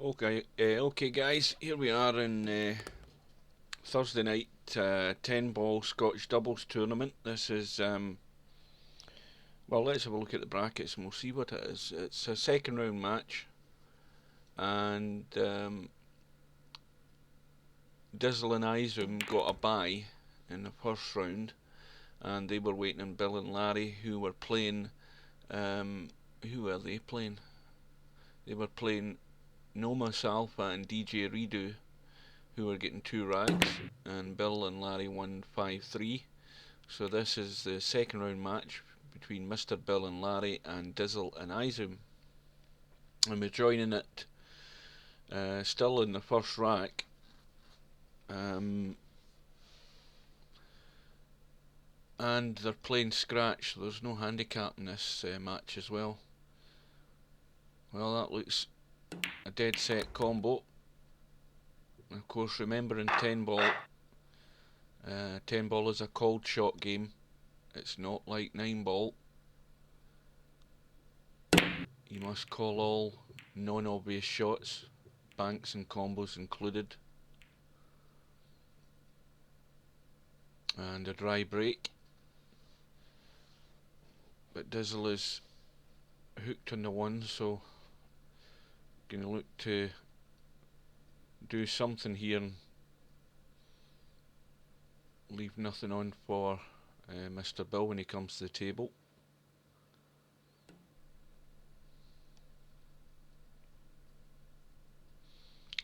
Okay, guys. Here we are in Thursday night 10-ball Scotch doubles tournament. This is well. Let's have a look at the brackets and we'll see what it is. It's a second round match, and Dizzle and Izom got a bye in the first round, and they were waiting on Bill and Larry, who were playing. Who were they playing? They were playing Nomas Alpha and DJ Redo, who were getting 2 rags, and Bill and Larry won 5-3. So this is the second round match between MrBill and Larry and Dizzle and izom. And we're joining it still in the first rack. And they're playing scratch, so there's no handicap in this match as well. Well, that looks a dead set combo. Of course, remembering 10 ball, 10 ball is a called shot game. It's not like 9 ball. You must call all non-obvious shots, banks and combos included. And a dry break. But Dizzle is hooked on the 1, so gonna look to do something here and leave nothing on for MrBill when he comes to the table.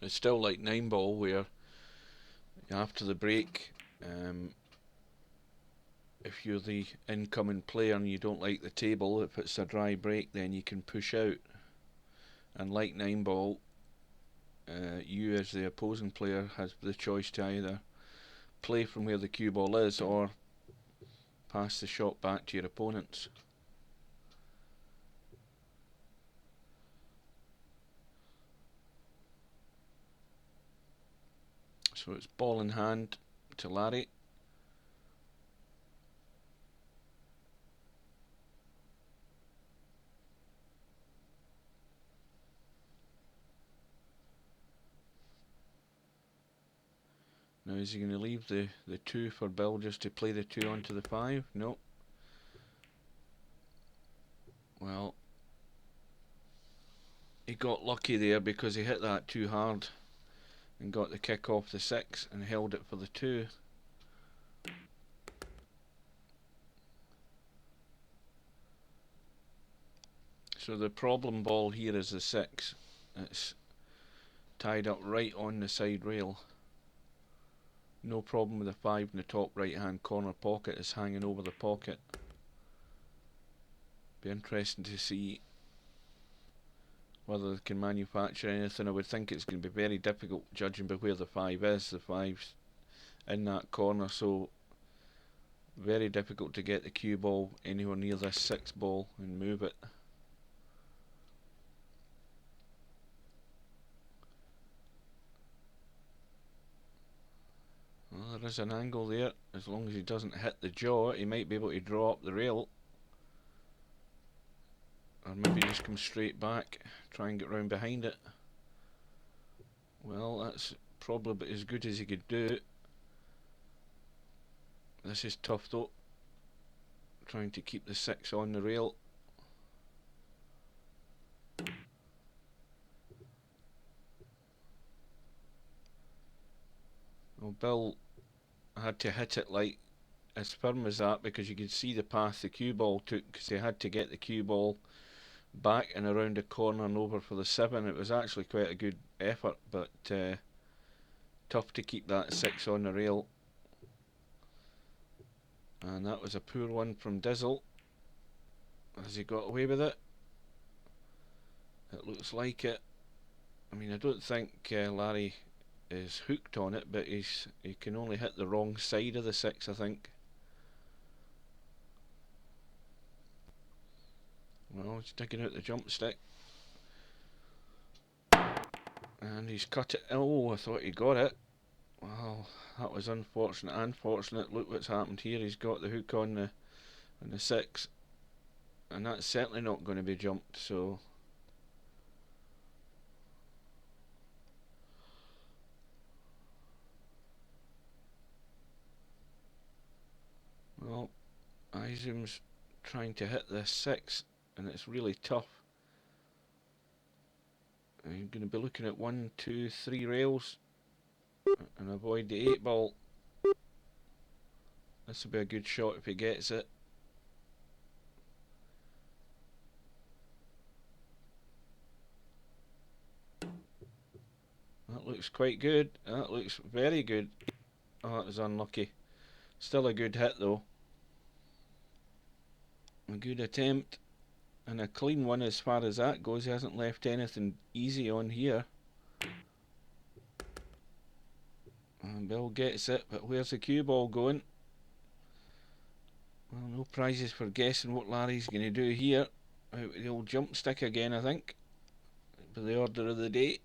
It's still like 9 ball, where after the break, if you're the incoming player and you don't like the table, if it's a dry break, then you can push out. And like 9 ball, you as the opposing player has the choice to either play from where the cue ball is or pass the shot back to your opponents. So it's ball in hand to Larry. Now is he going to leave the 2 for Bill just to play the 2 onto the 5? No. Well, he got lucky there because he hit that too hard and got the kick off the 6 and held it for the 2. So the problem ball here is the 6. It's tied up right on the side rail. No problem with the 5 in the top right hand corner pocket. It's hanging over the pocket. Be interesting to see whether they can manufacture anything. I would think it's going to be very difficult judging by where the 5 is. The 5's in that corner, so very difficult to get the cue ball anywhere near this 6 ball and move it. Well, there is an angle there. As long as he doesn't hit the jaw, he might be able to draw up the rail. Or maybe just come straight back, try and get round behind it. Well, that's probably as good as he could do. This is tough though, trying to keep the 6 on the rail. Well, Bill had to hit it like as firm as that because you could see the path the cue ball took, because he had to get the cue ball back and around the corner and over for the 7. It was actually quite a good effort, but tough to keep that 6 on the rail. And that was a poor one from Dizzle. Has he got away with it? It looks like it. I mean, I don't think Larry is hooked on it, but he can only hit the wrong side of the 6, I think. Well, he's digging out the jump stick. And he's cut it. Oh, I thought he got it. Well, that was unfortunate. Unfortunate. Look what's happened here. He's got the hook on the 6. And that's certainly not going to be jumped, so Well, izom's trying to hit this 6 and it's really tough. I'm going to be looking at 1, 2, 3 rails and avoid the 8 ball. This will be a good shot if he gets it. That looks quite good. That looks very good. Oh, that was unlucky. Still a good hit though. A good attempt. And a clean one as far as that goes. He hasn't left anything easy on here. And Bill gets it, but where's the cue ball going? Well, no prizes for guessing what Larry's going to do here. Out with the old jump stick again, I think. For the order of the day.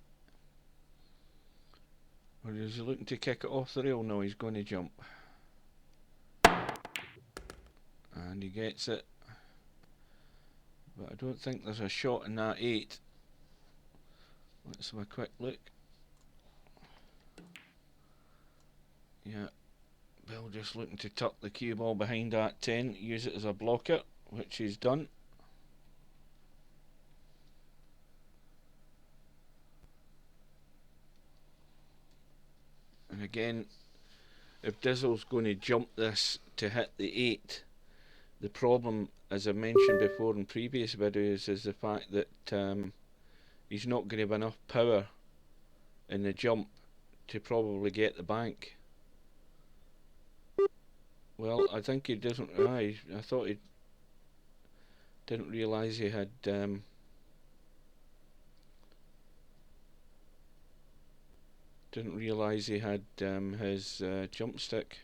Or is he looking to kick it off the rail? No, he's going to jump. And he gets it. But I don't think there's a shot in that 8. Let's have a quick look. Yeah, Bill just looking to tuck the cue ball behind that 10, use it as a blocker, which he's done. And again, if Dizzle's going to jump this to hit the 8, the problem, as I mentioned before in previous videos, is the fact that he's not going to have enough power in the jump to probably get the bank. Well, I think he doesn't. I thought he didn't realise he had. Didn't realise he had his jump stick.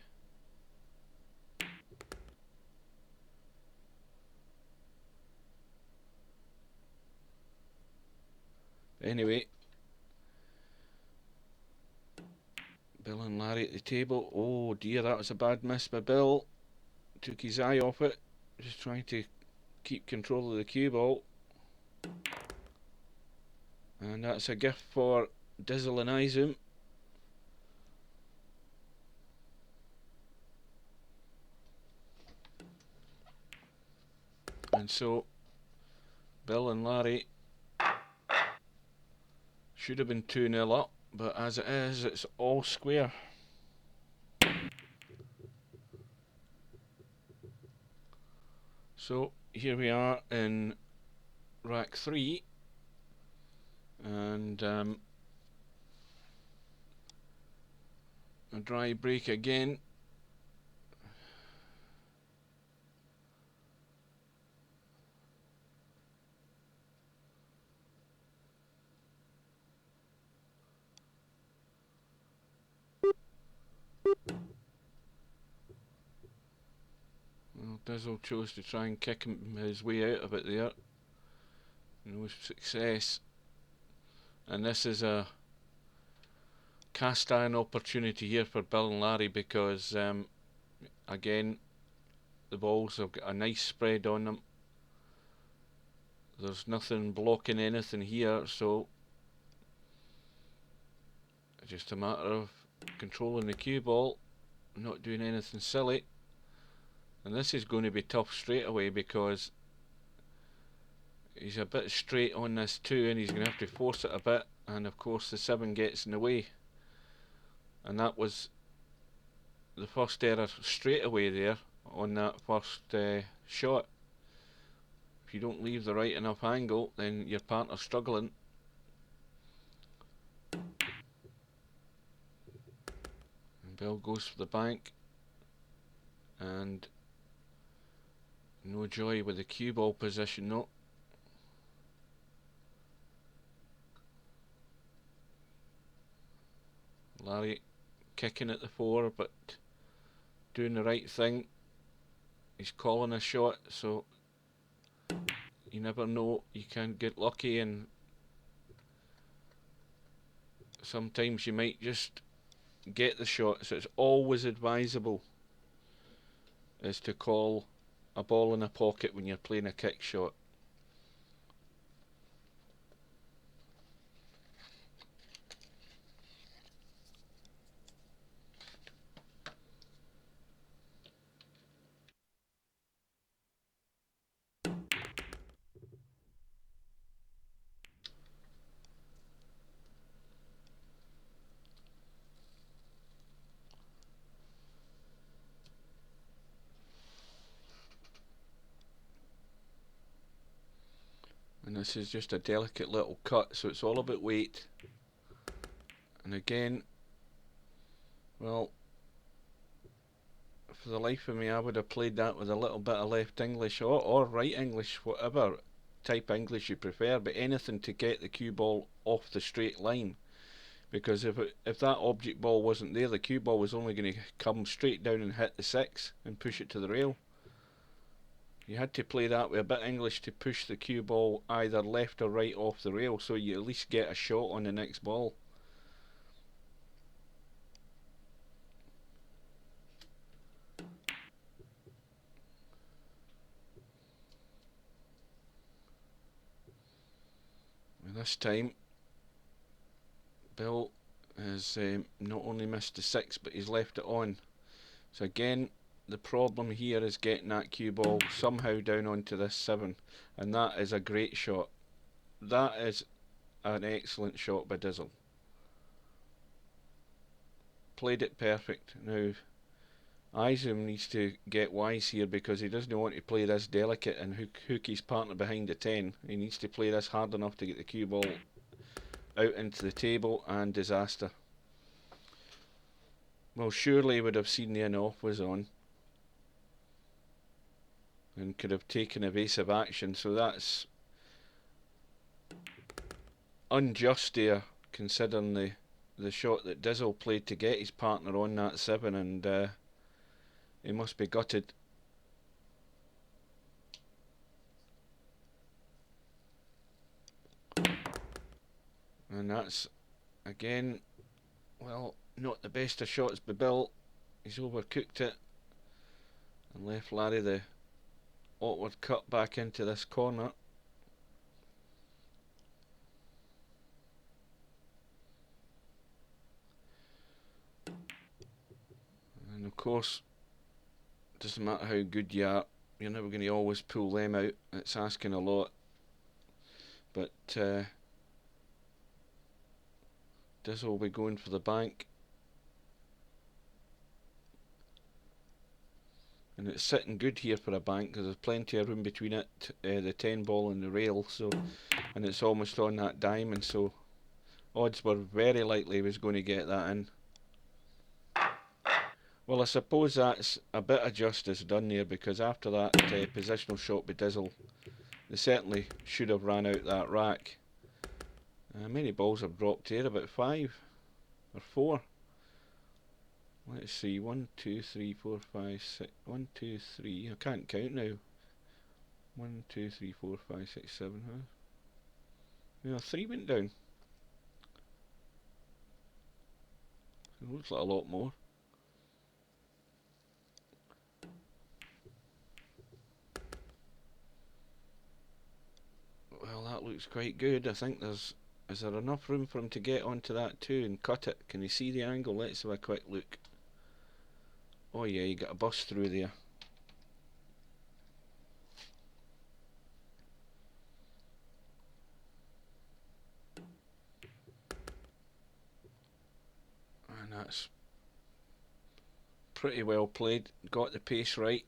Anyway, Bill and Larry at the table. Oh dear, that was a bad miss by Bill. Took his eye off it. Just trying to keep control of the cue ball. And that's a gift for Dizzle and izom. And so Bill and Larry should have been 2-0 up, but as it is, it's all square. So here we are in rack 3, and a dry break again. Well, Dizzle chose to try and kick his way out of it there. No success. And this is a cast iron opportunity here for Bill and Larry because, again, the balls have got a nice spread on them. There's nothing blocking anything here, so it's just a matter of controlling the cue ball, not doing anything silly. And this is going to be tough straight away because he's a bit straight on this 2 and he's going to have to force it a bit, and of course the 7 gets in the way. And that was the first error straight away there on that first shot. If you don't leave the right enough angle, then your partner's struggling. And Bill goes for the bank, and no joy with the cue ball position though. Larry kicking at the 4, but doing the right thing. He's calling a shot, so you never know, you can get lucky, and sometimes you might just get the shot. So it's always advisable is to call a ball in a pocket when you're playing a kick shot. and this is just a delicate little cut, so it's all about weight. And again, well, for the life of me I would have played that with a little bit of left English or right English, whatever type English you prefer, but anything to get the cue ball off the straight line, because if that object ball wasn't there, the cue ball was only going to come straight down and hit the 6 and push it to the rail. You had to play that with a bit of English to push the cue ball either left or right off the rail, so you at least get a shot on the next ball. And this time Bill has not only missed the 6, but he's left it on. So again, the problem here is getting that cue ball somehow down onto this 7, and that is a great shot. That is an excellent shot by Dizzle. Played it perfect. Now izom needs to get wise here, because he doesn't want to play this delicate and hook his partner behind the 10. He needs to play this hard enough to get the cue ball out into the table, and disaster. Well, surely he would have seen the in-off was on and could have taken evasive action, so that's unjust there, considering the shot that Dizzle played to get his partner on that 7, and he must be gutted. And that's, again, well, not the best of shots by Bill. He's overcooked it and left Larry the awkward cut back into this corner. And of course, doesn't matter how good you are, you're never going to always pull them out. It's asking a lot. But Dizzle will be going for the bank. And it's sitting good here for a bank, because there's plenty of room between it, the 10 ball and the rail, so, and it's almost on that diamond, so odds were very likely he was going to get that in. Well, I suppose that's a bit of justice done there, because after that positional shot by Dizzle, they certainly should have ran out that rack. How many balls have dropped here? About 5 or 4. Let's see, 1, 2, 3, 4, 5, 6, 1, 2, 3, I can't count now. 1, 2, 3, 4, 5, 6, 7, huh? No, 3 went down. It looks like a lot more. Well, that looks quite good. I think is there enough room for him to get onto that too and cut it? Can you see the angle? Let's have a quick look. Oh yeah, you got a bust through there. And that's pretty well played. Got the pace right.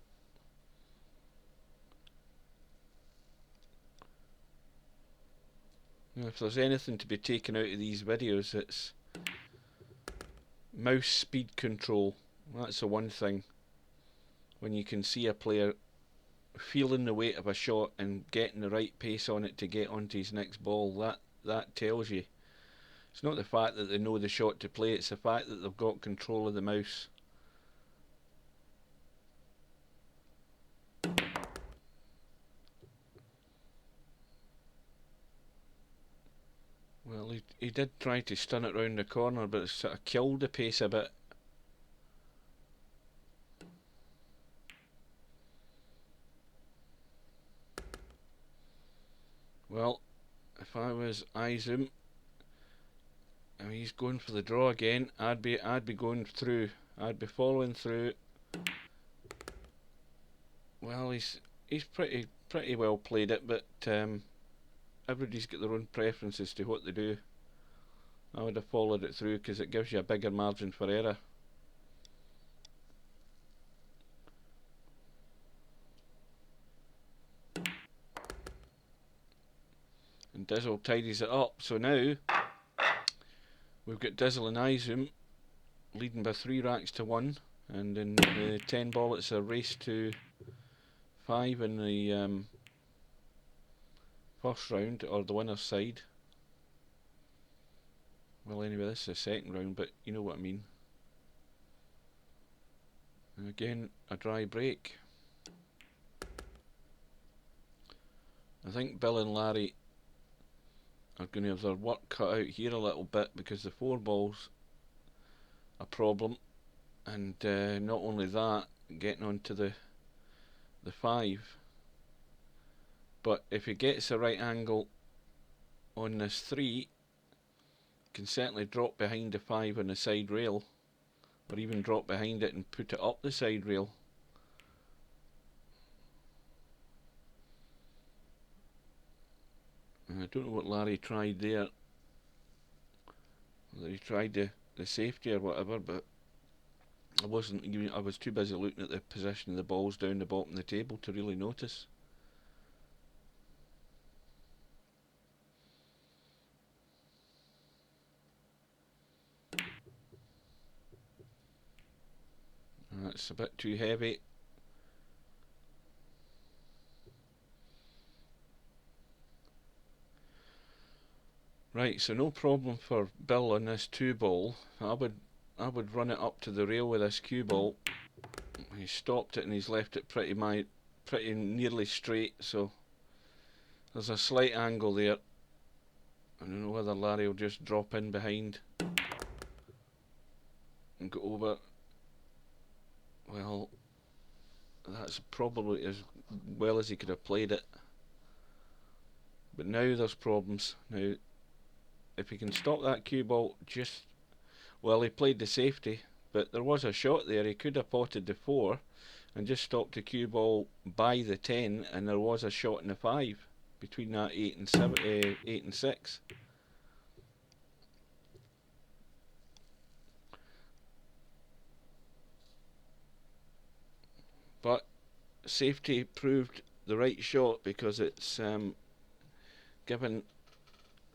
Now, if there's anything to be taken out of these videos, it's mouse speed control. That's the one thing. When you can see a player feeling the weight of a shot and getting the right pace on it to get onto his next ball, that tells you. It's not the fact that they know the shot to play, it's the fact that they've got control of the mouse. Well, he did try to stun it round the corner, but it sort of killed the pace a bit. Well, if I was izom, I mean, he's going for the draw again. I'd be going through. I'd be following through. Well, he's pretty well played it, but everybody's got their own preferences to what they do. I would have followed it through, because it gives you a bigger margin for error. And Dizzle tidies it up. So now we've got Dizzle and izom leading by 3 racks to 1. And in the 10 ball, it's a race to 5 in the first round, or the winner's side. Well, anyway, this is the second round, but you know what I mean. And again, a dry break. I think Bill and Larry are going to have their work cut out here a little bit, because the 4 ball's a problem, and not only that, getting onto the 5. But if he gets the right angle on this 3, can certainly drop behind the 5 on the side rail, or even drop behind it and put it up the side rail. And I don't know what Larry tried there, whether he tried the safety or whatever, but I was too busy looking at the position of the balls down the bottom of the table to really notice. That's a bit too heavy. Right, so no problem for Bill on this 2 ball. I would run it up to the rail with this cue ball. He stopped it and he's left it pretty nearly straight, so there's a slight angle there. I don't know whether Larry will just drop in behind and go over. Well, that's probably as well as he could have played it. But now there's problems. Now, if he can stop that cue ball well, he played the safety, but there was a shot there. He could have potted the 4 and just stopped the cue ball by the 10, and there was a shot in the 5 between that 8 and 6. But safety proved the right shot, because it's given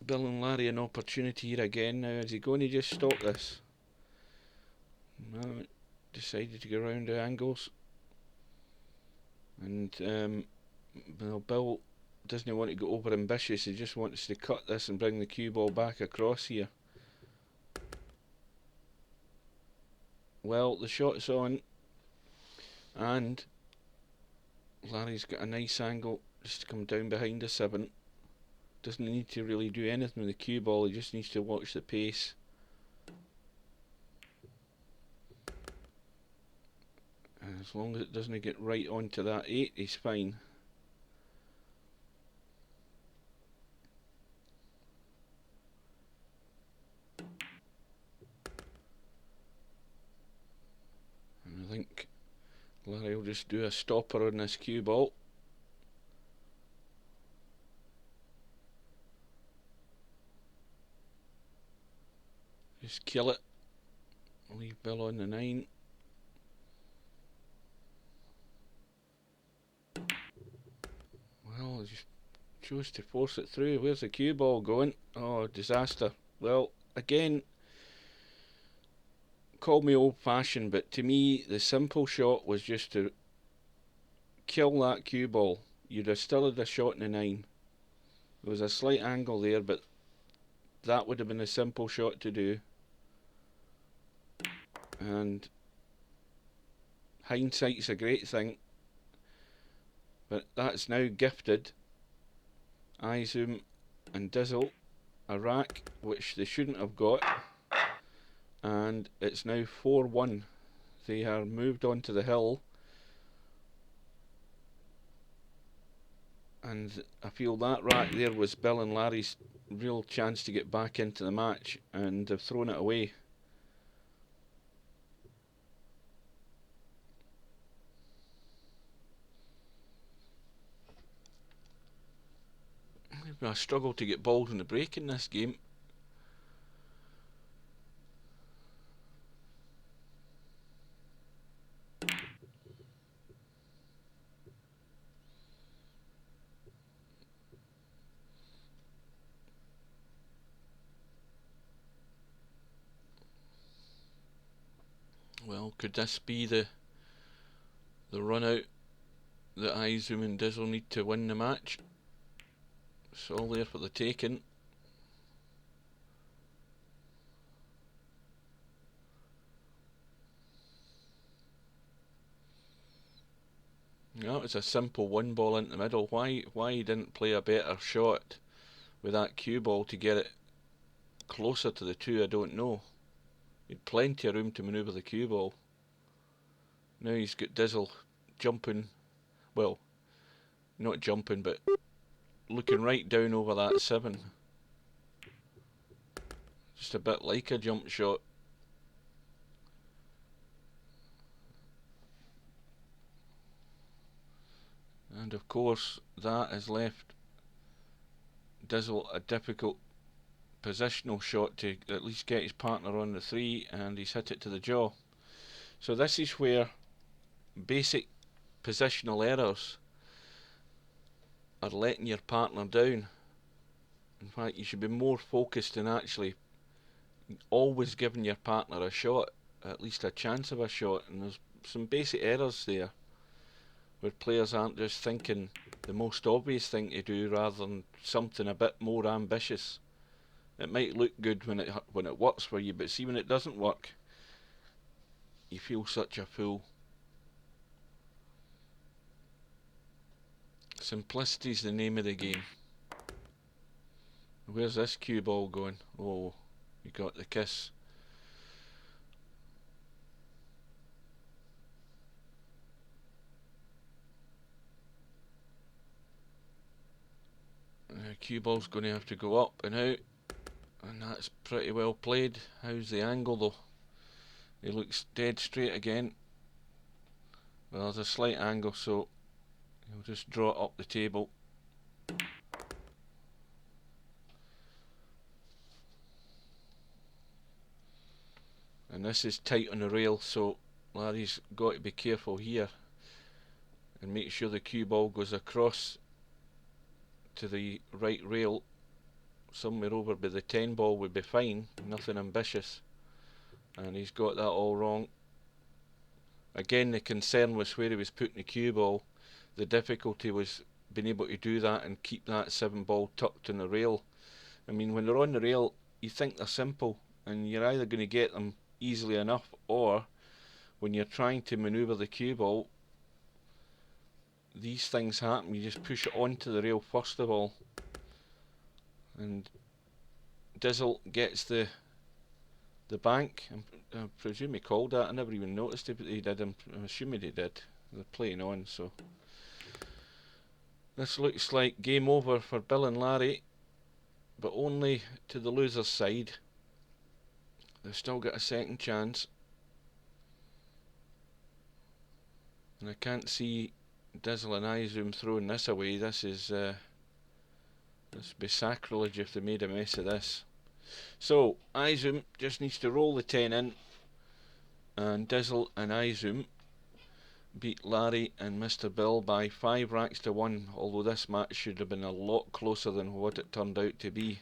Bill and Larry an opportunity here again. Now, is he going to just stop this? No, decided to go around the angles. And well, Bill doesn't want to go over ambitious. He just wants to cut this and bring the cue ball back across here. Well, the shot's on, and Larry's got a nice angle just to come down behind the 7. Doesn't need to really do anything with the cue ball, he just needs to watch the pace. And as long as it doesn't get right onto that 8, he's fine. And I think Larry will just do a stopper on this cue ball. Just kill it. Leave Bill on the 9. Well, he just chose to force it through. Where's the cue ball going? Oh, disaster. Well, again, call me old-fashioned, but to me, the simple shot was just to kill that cue ball. You'd have still had a shot in the 9. There was a slight angle there, but that would have been a simple shot to do. And hindsight's a great thing, but that's now gifted izom and Dizzle a rack which they shouldn't have got, and it's now 4-1. They are moved on to the hill, and I feel that rack there was Bill and Larry's real chance to get back into the match, and they've thrown it away. I struggle to get balls in the break in this game. Well, could this be the run out that izom and Dizzle need to win the match? It's all there for the taking. No, it was a simple one ball into the middle. Why he didn't play a better shot with that cue ball to get it closer to the two, I don't know. He had plenty of room to manoeuvre the cue ball. Now he's got Dizzle jumping, well, not jumping, but looking right down over that 7. Just a bit like a jump shot. And of course that has left Dizzle a difficult positional shot to at least get his partner on the 3, and he's hit it to the jaw. So this is where basic positional errors are letting your partner down. In fact, you should be more focused in actually always giving your partner a shot, at least a chance of a shot. And there's some basic errors there where players aren't just thinking the most obvious thing to do rather than something a bit more ambitious. It might look good when it works for you, but see, when it doesn't work, you feel such a fool. Simplicity's the name of the game. Where's this cue ball going? Oh, you got the kiss. The cue ball's going to have to go up and out, and that's pretty well played. How's the angle though? He looks dead straight again. Well, there's a slight angle, so he'll just draw it up the table. And this is tight on the rail, so Larry's got to be careful here and make sure the cue ball goes across to the right rail. Somewhere over by the 10 ball would be fine, nothing ambitious. And he's got that all wrong. Again, the concern was where he was putting the cue ball. The difficulty was being able to do that and keep that 7 ball tucked in the rail. I mean, when they're on the rail, you think they're simple, and you're either going to get them easily enough, or when you're trying to manoeuvre the cue ball, these things happen. You just push it onto the rail first of all, and Dizzle gets the bank. I presume he called that. I never even noticed it, but he did. I'm assuming he did. They're playing on, so this looks like game over for Bill and Larry, but only to the loser's side. They've still got a second chance, and I can't see Dizzle and izom throwing this away. This would be sacrilege if they made a mess of this. So izom just needs to roll the 10 in, and Dizzle and izom beat Larry and MrBill by 5 racks to 1, although this match should have been a lot closer than what it turned out to be.